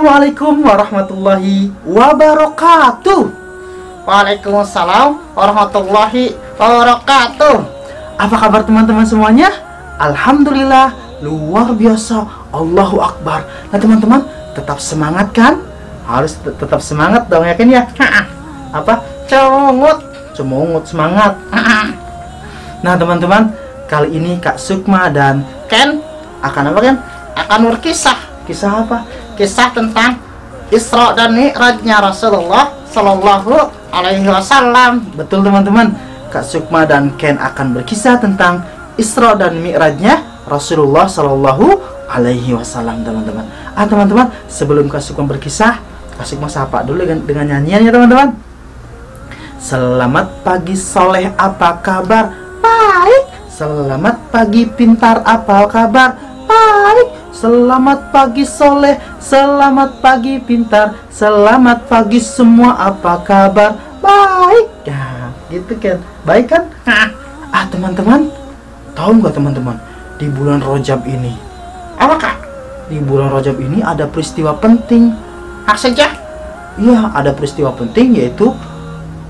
Assalamualaikum warahmatullahi wabarakatuh. Waalaikumsalam warahmatullahi wabarakatuh. Apa kabar teman-teman semuanya? Alhamdulillah, luar biasa. Allahu Akbar. Nah teman-teman, tetap semangat kan? Harus tetap semangat dong ya kan ya? Apa? Cemungut semangat. Nah teman-teman, kali ini Kak Sukma dan Ken akan apa kan? akan berkisah. Kisah apa? Kisah tentang Isra dan Mi'rajnya Rasulullah Sallallahu Alaihi Wasallam. Betul teman-teman, Kak Sukma dan Ken akan berkisah tentang Isra dan Mi'rajnya Rasulullah Sallallahu Alaihi Wasallam teman-teman. Teman-teman, sebelum Kak Sukma berkisah, Kak Sukma sapa dulu dengan nyanyiannya teman-teman. Selamat pagi soleh, apa kabar? Baik. Selamat pagi pintar, apa kabar? Baik. Selamat pagi soleh, selamat pagi pintar, selamat pagi semua, apa kabar? Baik. Ya, gitu kan. Baik kan? Teman-teman, tahu nggak teman-teman, di bulan Rajab ini, Apa kak? di bulan Rajab ini ada peristiwa penting. Saja. Iya, ada peristiwa penting, yaitu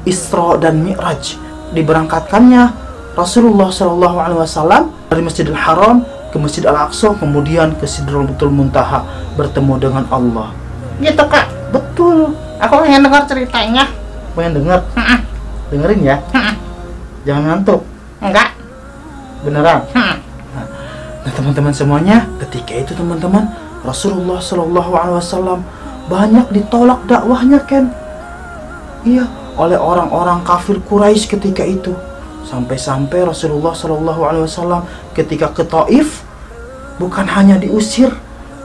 Isra dan Mi'raj. Diberangkatkannya Rasulullah Shallallahu Alaihi Wasallam dari Masjidil Haram ke Masjid Al-Aqsa, kemudian ke Sidratul Muntaha, bertemu dengan Allah. Gitu kak. Betul. Aku pengen dengar ceritanya. Pengen dengar? Dengerin ya. Jangan ngantuk. Enggak. Beneran. Nah teman-teman semuanya, ketika itu teman-teman, Rasulullah Shallallahu Alaihi Wasallam banyak ditolak dakwahnya Ken. Iya, oleh orang-orang kafir Quraisy ketika itu. Sampai-sampai Rasulullah Shallallahu Alaihi Wasallam ketika ke Taif bukan hanya diusir.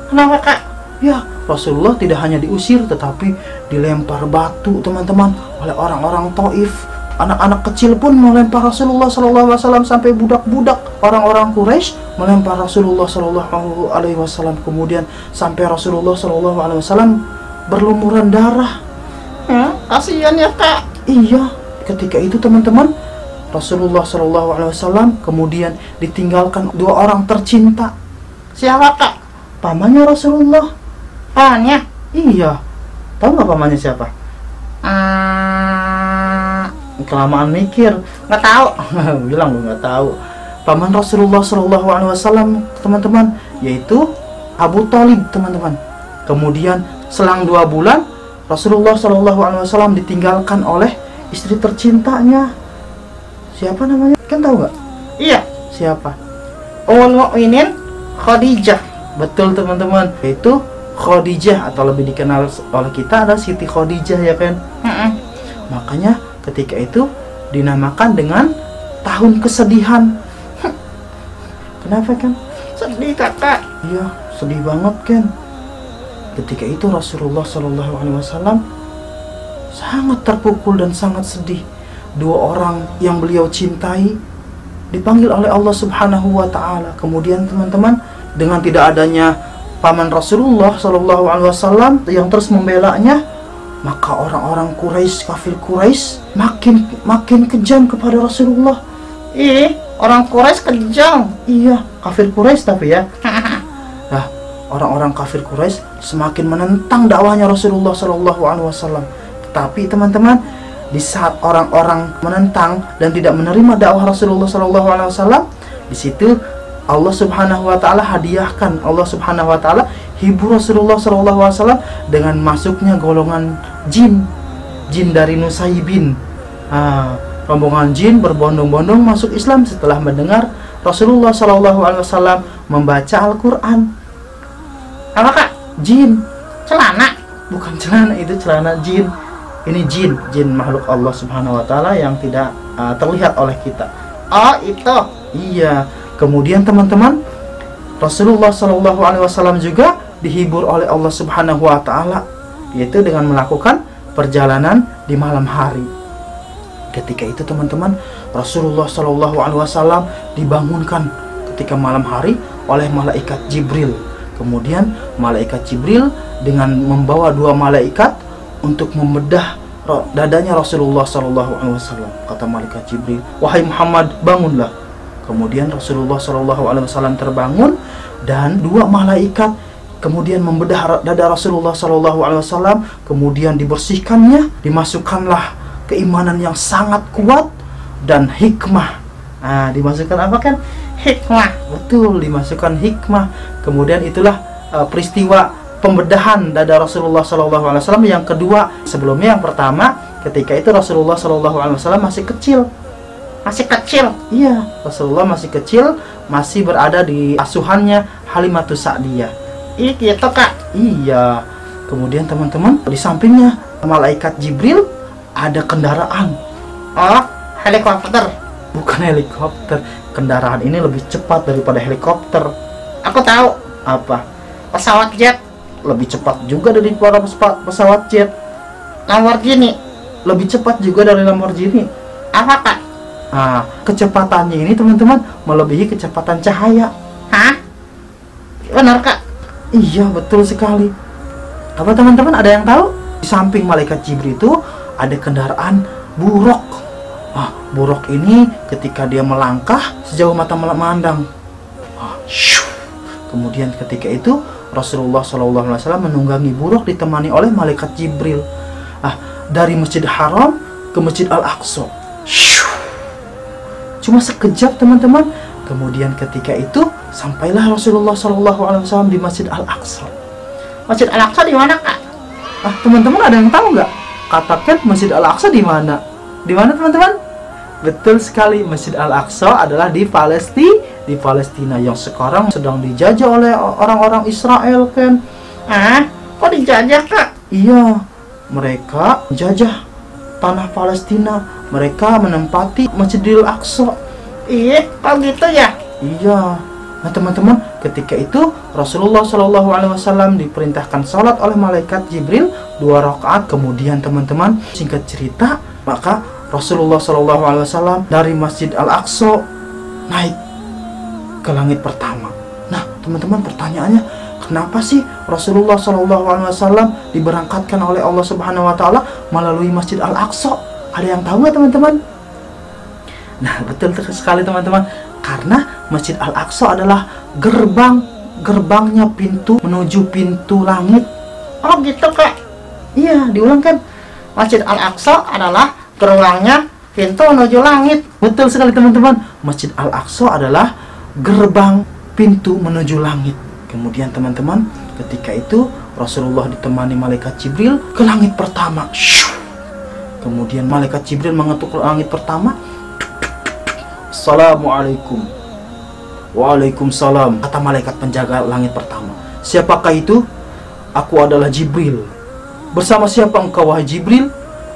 Kenapa kak? Ya, Rasulullah tidak hanya diusir, tetapi dilempar batu teman-teman oleh orang-orang Taif. Anak-anak kecil pun melempar Rasulullah Shallallahu Alaihi Wasallam, sampai budak-budak orang-orang Quraisy melempar Rasulullah Shallallahu Alaihi Wasallam. Kemudian sampai Rasulullah Shallallahu Alaihi Wasallam berlumuran darah. Kasihan ya kak. Iya, ketika itu teman-teman, Rasulullah Shallallahu Alaihi Wasallam kemudian ditinggalkan dua orang tercinta. Siapa kak? Pamannya Rasulullah. Pamannya? Iya. Tahu nggak pamannya siapa? Kelamaan mikir. Nggak tahu. Bilang lu nggak tahu. Paman Rasulullah Shallallahu Alaihi Wasallam teman-teman, yaitu Abu Thalib teman-teman. Kemudian selang 2 bulan Rasulullah Shallallahu Alaihi Wasallam ditinggalkan oleh istri tercintanya. Siapa namanya? Kan tahu nggak? Iya. Siapa? Ummul Mukminin Khadijah. Betul teman-teman, yaitu Khadijah, atau lebih dikenal oleh kita adalah Siti Khadijah ya kan. Makanya ketika itu dinamakan dengan tahun kesedihan. Kenapa kan? Sedih kakak. Iya, sedih banget kan. Ketika itu Rasulullah Shallallahu Alaihi Wasallam sangat terpukul dan sangat sedih. 2 orang yang beliau cintai dipanggil oleh Allah Subhanahu wa Ta'ala. Kemudian teman-teman, dengan tidak adanya paman Rasulullah Shallallahu Alaihi Wasallam yang terus membelanya, maka orang-orang Quraisy, kafir Quraisy makin kejam kepada Rasulullah. Orang Quraisy kejam. Iya, kafir Quraisy tapi ya. Nah, orang-orang kafir Quraisy semakin menentang dakwahnya Rasulullah Shallallahu Alaihi Wasallam. Tetapi teman-teman, di saat orang-orang menentang dan tidak menerima dakwah Rasulullah Shallallahu Alaihi Wasallam, di situ Allah Subhanahu Wa Taala hadiahkan, Allah Subhanahu Wa Taala hibur Rasulullah Shallallahu Alaihi Wasallam dengan masuknya golongan jin dari Nusaybin. Rombongan jin berbondong-bondong masuk Islam setelah mendengar Rasulullah Shallallahu Alaihi Wasallam membaca Al-Quran. Apa kak? Jin. Celana? Bukan celana, itu celana jin. Ini jin makhluk Allah Subhanahu Wa Taala yang tidak terlihat oleh kita. Oh itu. Iya. Kemudian teman-teman, Rasulullah Shallallahu Alaihi Wasallam juga dihibur oleh Allah Subhanahu Wa Taala, yaitu dengan melakukan perjalanan di malam hari. Ketika itu teman-teman, Rasulullah Shallallahu Alaihi Wasallam dibangunkan ketika malam hari oleh malaikat Jibril. Kemudian malaikat Jibril dengan membawa 2 malaikat untuk membedah dadanya Rasulullah Shallallahu Alaihi Wasallam. Kata malaikat Jibril, "Wahai Muhammad, bangunlah." Kemudian Rasulullah Shallallahu Alaihi Wasallam terbangun dan 2 malaikat kemudian membedah dada Rasulullah Shallallahu Alaihi Wasallam, kemudian dibersihkannya, dimasukkanlah keimanan yang sangat kuat dan hikmah. Nah, dimasukkan apa kan? Hikmah. Betul, dimasukkan hikmah. Kemudian itulah peristiwa pembedahan dada Rasulullah Shallallahu Alaihi Wasallam yang kedua. Sebelumnya yang pertama, ketika itu Rasulullah Shallallahu Alaihi Wasallam masih kecil. Masih kecil. Iya, Rasulullah masih kecil, masih berada di asuhannya Halimatus Sa'diyah. Ih, gitu Kak. Iya. Kemudian teman-teman, di sampingnya malaikat Jibril ada kendaraan. Oh, helikopter. Bukan helikopter. Kendaraan ini lebih cepat daripada helikopter. Aku tahu. Apa? Pesawat jet. Lebih cepat juga dari para pesawat jet. Lamborghini. Lebih cepat juga dari Lamborghini. Apa Kak? Nah, kecepatannya ini teman-teman melebihi kecepatan cahaya. Hah? Benar Kak? Iya, betul sekali. Apa teman-teman ada yang tahu? Di samping malaikat Jibril itu ada kendaraan buruk. Buruk ini ketika dia melangkah sejauh mata memandang. Kemudian ketika itu Rasulullah SAW menunggangi buruk ditemani oleh malaikat Jibril. Dari Masjid Haram ke Masjid Al-Aqsa. Cuma sekejap teman-teman. Kemudian ketika itu sampailah Rasulullah SAW di Masjid Al-Aqsa. Masjid Al-Aqsa di mana Kak? Teman-teman ada yang tahu nggak? Katakan Masjid Al-Aqsa di mana? Di mana teman-teman? Betul sekali, Masjid Al-Aqsa adalah di Palestina yang sekarang sedang dijajah oleh orang-orang Israel kan? Kok dijajah Kak? Iya, mereka menjajah tanah Palestina. Mereka menempati Masjidil Aqsa. Kok gitu ya? Iya. Nah teman-teman, ketika itu Rasulullah SAW diperintahkan sholat oleh malaikat Jibril 2 rakaat. Kemudian teman-teman, singkat cerita, maka Rasulullah SAW dari Masjid Al-Aqsa naik ke langit pertama. Nah teman-teman, pertanyaannya, kenapa sih Rasulullah SAW diberangkatkan oleh Allah Subhanahu Wa Taala melalui Masjid Al-Aqsa? Ada yang tahu nggak teman-teman? Nah betul sekali teman-teman, karena Masjid Al-Aqsa adalah gerbangnya pintu menuju pintu langit. Oh gitu Kak? Iya, diulangkan. Masjid Al-Aqsa adalah gerbangnya pintu menuju langit. Betul sekali teman-teman, Masjid Al-Aqsa adalah gerbang pintu menuju langit. Kemudian teman-teman, ketika itu Rasulullah ditemani malaikat Jibril ke langit pertama. Kemudian malaikat Jibril mengetuk ke langit pertama. Assalamualaikum. Waalaikumsalam, kata malaikat penjaga langit pertama. Siapakah itu? Aku adalah Jibril. Bersama siapa engkau wahai Jibril?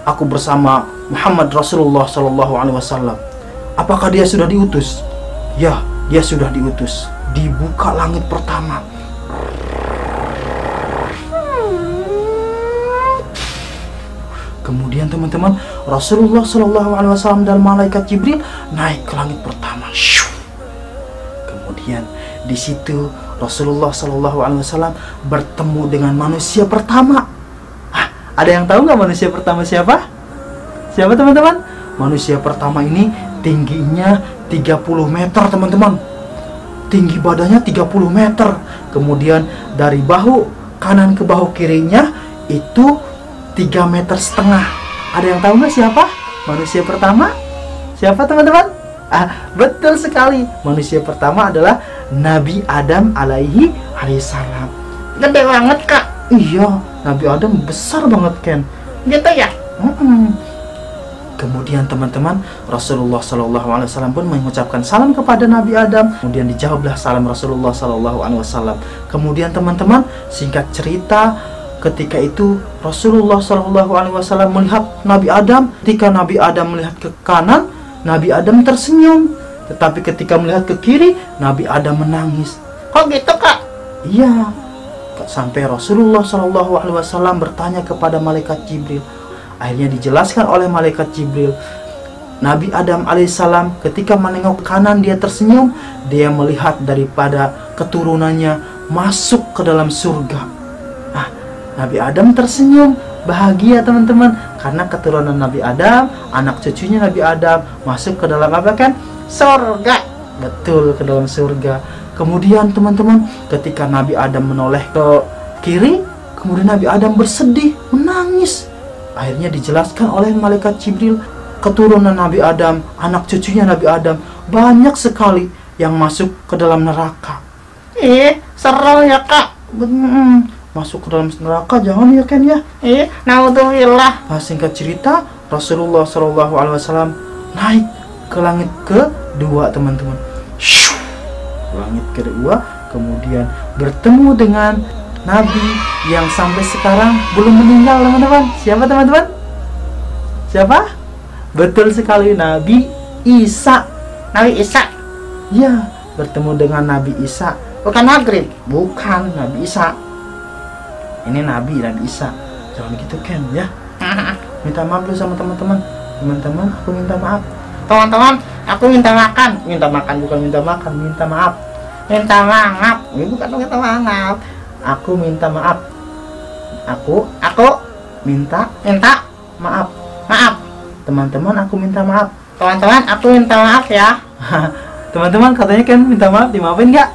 Aku bersama Muhammad Rasulullah SAW. Apakah dia sudah diutus? Ya, dia sudah diutus. Dibuka langit pertama. Kemudian teman-teman, Rasulullah SAW dan malaikat Jibril naik ke langit pertama. Kemudian di situ Rasulullah SAW bertemu dengan manusia pertama. Ada yang tahu nggak manusia pertama siapa? Siapa teman-teman? Manusia pertama ini tingginya 30 meter teman-teman. Tinggi badannya 30 meter. Kemudian dari bahu kanan ke bahu kirinya itu 3,5 meter. Ada yang tahu nggak siapa manusia pertama? Siapa teman-teman? Betul sekali. Manusia pertama adalah Nabi Adam alaihi salam. Gede banget Kak? Iya, Nabi Adam besar banget Ken. Gitu ya? Kemudian teman-teman, Rasulullah SAW pun mengucapkan salam kepada Nabi Adam. Kemudian dijawablah salam Rasulullah SAW. Kemudian teman-teman, singkat cerita, ketika itu Rasulullah SAW melihat Nabi Adam. Ketika Nabi Adam melihat ke kanan, Nabi Adam tersenyum. Tetapi ketika melihat ke kiri, Nabi Adam menangis. Kok gitu Kak? Iya. Sampai Rasulullah SAW bertanya kepada malaikat Jibril. Akhirnya dijelaskan oleh malaikat Jibril, Nabi Adam alaihissalam ketika menengok ke kanan dia tersenyum. Dia melihat daripada keturunannya masuk ke dalam surga. Nabi Adam tersenyum bahagia teman-teman, karena keturunan Nabi Adam, anak cucunya Nabi Adam masuk ke dalam apa kan? Surga. Betul, ke dalam surga. Kemudian teman-teman, ketika Nabi Adam menoleh ke kiri, kemudian Nabi Adam bersedih, menangis. Akhirnya dijelaskan oleh malaikat Jibril, keturunan Nabi Adam, anak cucunya Nabi Adam, banyak sekali yang masuk ke dalam neraka. Seru ya kak. Masuk ke dalam neraka jangan ya Ken ya. Naudzubillah. Singkat cerita, Rasulullah SAW naik ke langit kedua teman-teman. Langit kedua, kemudian bertemu dengan Nabi yang sampai sekarang belum meninggal teman-teman. Siapa teman-teman? Siapa? Betul sekali, Nabi Isa. Nabi Isa. Ya, bertemu dengan Nabi Isa. Bukan Maghrib. Bukan, Nabi Isa. Ini Nabi dan Isa. Jangan gitu Ken ya. Minta maaf dulu sama teman-teman. Teman-teman, aku minta maaf. Teman-teman, aku minta makan. Minta makan bukan minta makan, minta maaf. Minta maaf. Ini bukan minta maaf. Aku minta maaf. Aku minta maaf. Maaf. Teman-teman, aku minta maaf. Teman-teman, aku minta maaf ya. Teman-teman, katanya kan minta maaf, dimaafin nggak?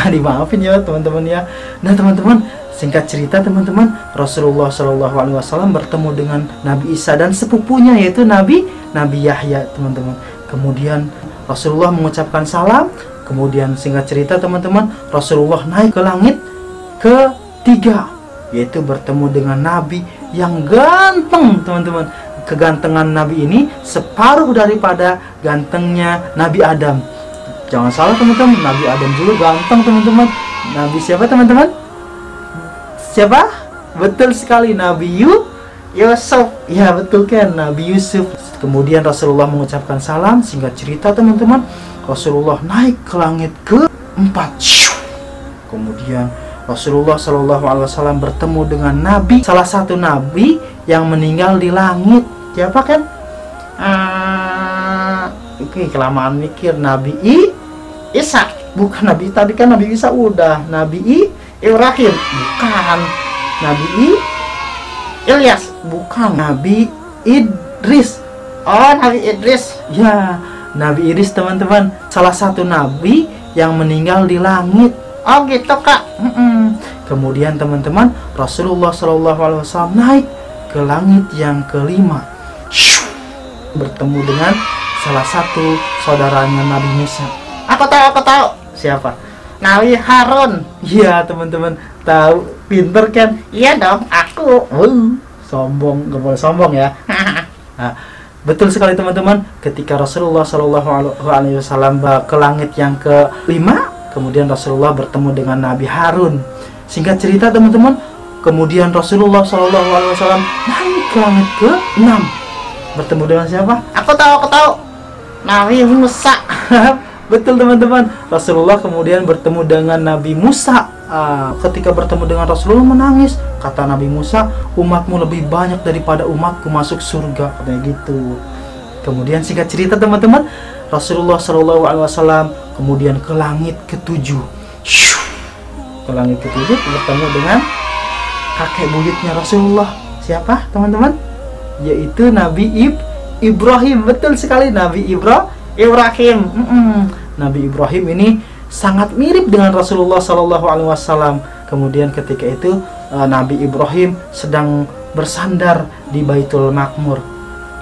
Dimaafin ya teman-teman ya. Nah teman-teman, singkat cerita teman-teman, Rasulullah SAW bertemu dengan Nabi Isa dan sepupunya yaitu Nabi Yahya teman-teman. Kemudian Rasulullah mengucapkan salam. Kemudian singkat cerita teman-teman, Rasulullah naik ke langit ketiga, yaitu bertemu dengan Nabi yang ganteng teman-teman. Kegantengan Nabi ini separuh daripada gantengnya Nabi Adam. Jangan salah teman-teman, Nabi Adam juga ganteng teman-teman. Nabi siapa teman-teman? Siapa? Betul sekali, Nabi Yusuf. Ya betul kan, Nabi Yusuf. Kemudian Rasulullah mengucapkan salam. Singkat cerita teman-teman, Rasulullah naik ke langit keempat. Kemudian Rasulullah SAW bertemu dengan Nabi, salah satu Nabi yang meninggal di langit. Siapa kan? Oke, kelamaan mikir. Nabi Isa. Bukan Nabi, tadi kan Nabi Isa udah. Nabi Ibrahim. Bukan. Nabi Ilyas. Bukan. Nabi Idris. Oh, Nabi Idris. Ya, Nabi Idris teman-teman, salah satu Nabi yang meninggal di langit. Oh gitu kak. Kemudian teman-teman, Rasulullah SAW naik ke langit yang kelima, bertemu dengan salah satu saudaranya Nabi Musa. Aku tahu. Siapa? Nabi Harun. Iya teman-teman, tahu, pinter kan? Iya dong, aku. Sombong, gak boleh sombong ya. Nah, betul sekali teman-teman, ketika Rasulullah SAW ke langit yang kelima, kemudian Rasulullah bertemu dengan Nabi Harun. Singkat cerita teman-teman, kemudian Rasulullah SAW naik ke langit ke-6, bertemu dengan siapa? Aku tahu. Nabi Musa. Betul teman-teman, Rasulullah kemudian bertemu dengan Nabi Musa. Ketika bertemu dengan Rasulullah menangis. Kata Nabi Musa, umatmu lebih banyak daripada umatku masuk surga, katanya gitu. Kemudian singkat cerita teman-teman, Rasulullah SAW kemudian ke langit ke-7. Ke langit ke-7 bertemu dengan kakek buyutnya Rasulullah. Siapa teman-teman? Yaitu Nabi Ibrahim. Betul sekali, Nabi Ibrahim. Nabi Ibrahim ini sangat mirip dengan Rasulullah SAW. Kemudian ketika itu Nabi Ibrahim sedang bersandar di Baitul Makmur.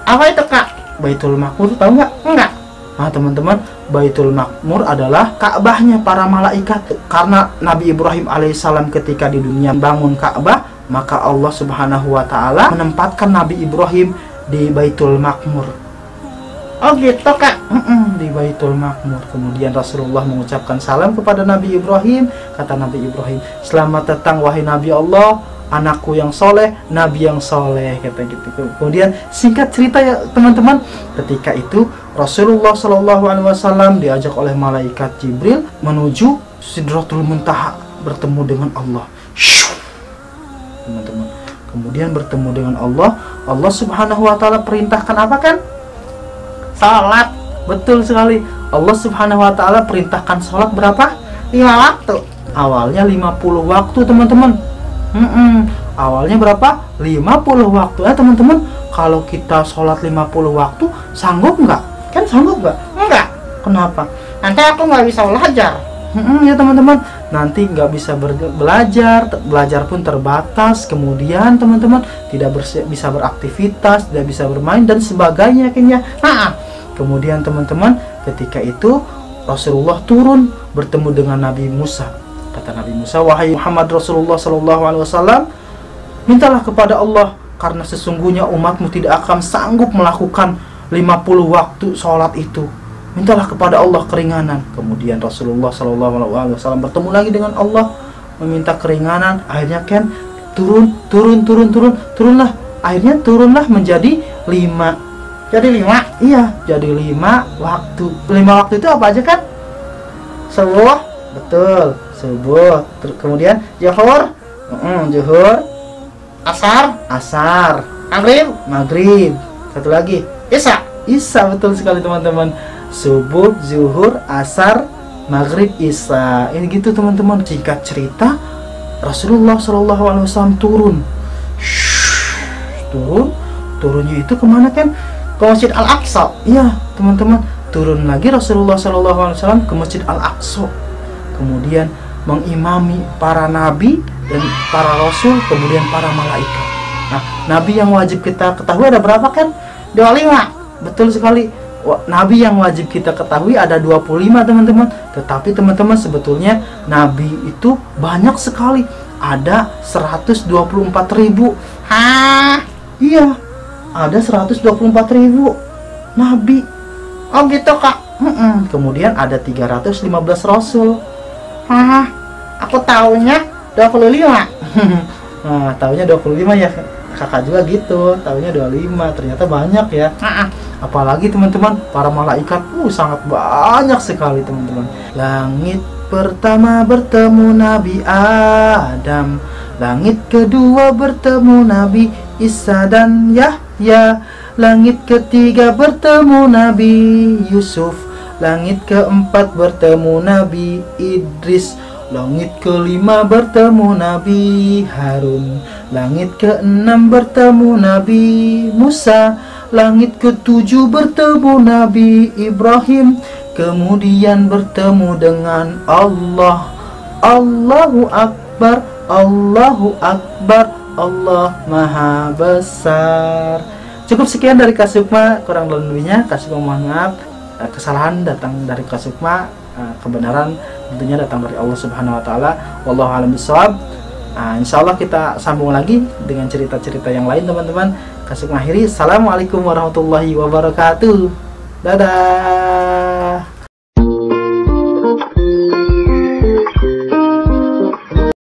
Apa itu kak? Baitul Makmur tahu nggak? Enggak. Nah teman-teman, Baitul Makmur adalah Ka'bahnya para malaikat. Karena Nabi Ibrahim alaihissalam ketika di dunia bangun Ka'bah, maka Allah Subhanahu wa Ta'ala menempatkan Nabi Ibrahim di Baitul Makmur. Oh gitu kak. Di Baitul Makmur. Kemudian Rasulullah mengucapkan salam kepada Nabi Ibrahim. Kata Nabi Ibrahim, selamat datang wahai Nabi Allah, anakku yang soleh, Nabi yang soleh, kata gitu. Kemudian singkat cerita ya teman-teman, ketika itu Rasulullah SAW diajak oleh malaikat Jibril menuju Sidratul Muntaha, bertemu dengan Allah. Teman-teman, kemudian bertemu dengan Allah. Allah Subhanahu wa Ta'ala perintahkan apa kan? Salat. Betul sekali. Allah Subhanahu wa Ta'ala perintahkan salat berapa? 5 waktu. Awalnya 50 waktu teman-teman. Awalnya berapa? 50 waktu. Teman-teman, kalau kita sholat 50 waktu sanggup nggak? Kan sanggup nggak? Enggak. Kenapa? Nanti aku nggak bisa belajar. Ya teman-teman, nanti nggak bisa belajar pun terbatas, kemudian teman-teman tidak bisa beraktivitas, tidak bisa bermain dan sebagainya kayaknya. Kemudian teman-teman, ketika itu Rasulullah turun bertemu dengan Nabi Musa. Kata Nabi Musa, wahai Muhammad Rasulullah Sallallahu Alaihi Wasallam, mintalah kepada Allah karena sesungguhnya umatmu tidak akan sanggup melakukan 50 waktu sholat itu. Mintalah kepada Allah keringanan. Kemudian Rasulullah Sallallahu Alaihi Wasallam bertemu lagi dengan Allah, meminta keringanan. Akhirnya kan turunlah. Akhirnya turunlah menjadi 5. Jadi 5? Iya, jadi 5 waktu. 5 waktu itu apa aja kan? Subuh, Betul, subuh. Kemudian zuhur, asar, maghrib. Satu lagi, Isya. Betul sekali teman-teman. Subuh, zuhur, asar, maghrib, isya. Ini gitu teman-teman. Singkat cerita, Rasulullah SAW turunnya itu kemana kan? ke Masjid Al-Aqsa. Iya teman-teman, turun lagi Rasulullah SAW ke Masjid Al-Aqsa. Kemudian mengimami para nabi dan para rasul, kemudian para malaikat. Nah, nabi yang wajib kita ketahui ada berapa kan? 25. Betul sekali. Nabi yang wajib kita ketahui ada 25 teman-teman. Tetapi teman-teman, sebetulnya nabi itu banyak sekali. Ada 124.000. Hah? Iya, ada 124.000 nabi. Oh gitu kak. Kemudian ada 315 rasul. Hah? Aku taunya 25. Nah, taunya 25 ya. Kakak juga gitu, taunya 25. Ternyata banyak ya. Apalagi teman-teman, para malaikat sangat banyak sekali teman-teman. Langit pertama bertemu Nabi Adam, langit kedua bertemu Nabi Isa dan Yahya, langit ketiga bertemu Nabi Yusuf, langit keempat bertemu Nabi Idris, langit kelima bertemu Nabi Harun, langit keenam bertemu Nabi Musa, langit ketujuh bertemu Nabi Ibrahim, kemudian bertemu dengan Allah. Allahu Akbar, Allahu Akbar, Allah Maha Besar. Cukup sekian dari Kak Sukma, kurang lebihnya Kak Sukma mohon maaf. Kesalahan datang dari Kak Sukma, kebenaran tentunya datang dari Allah Subhanahu Wa Taala. Wallahu a'lam bishawab. Insya Allah kita sambung lagi dengan cerita-cerita yang lain teman-teman. Kak Sukma akhiri, assalamualaikum warahmatullahi wabarakatuh. Dadah.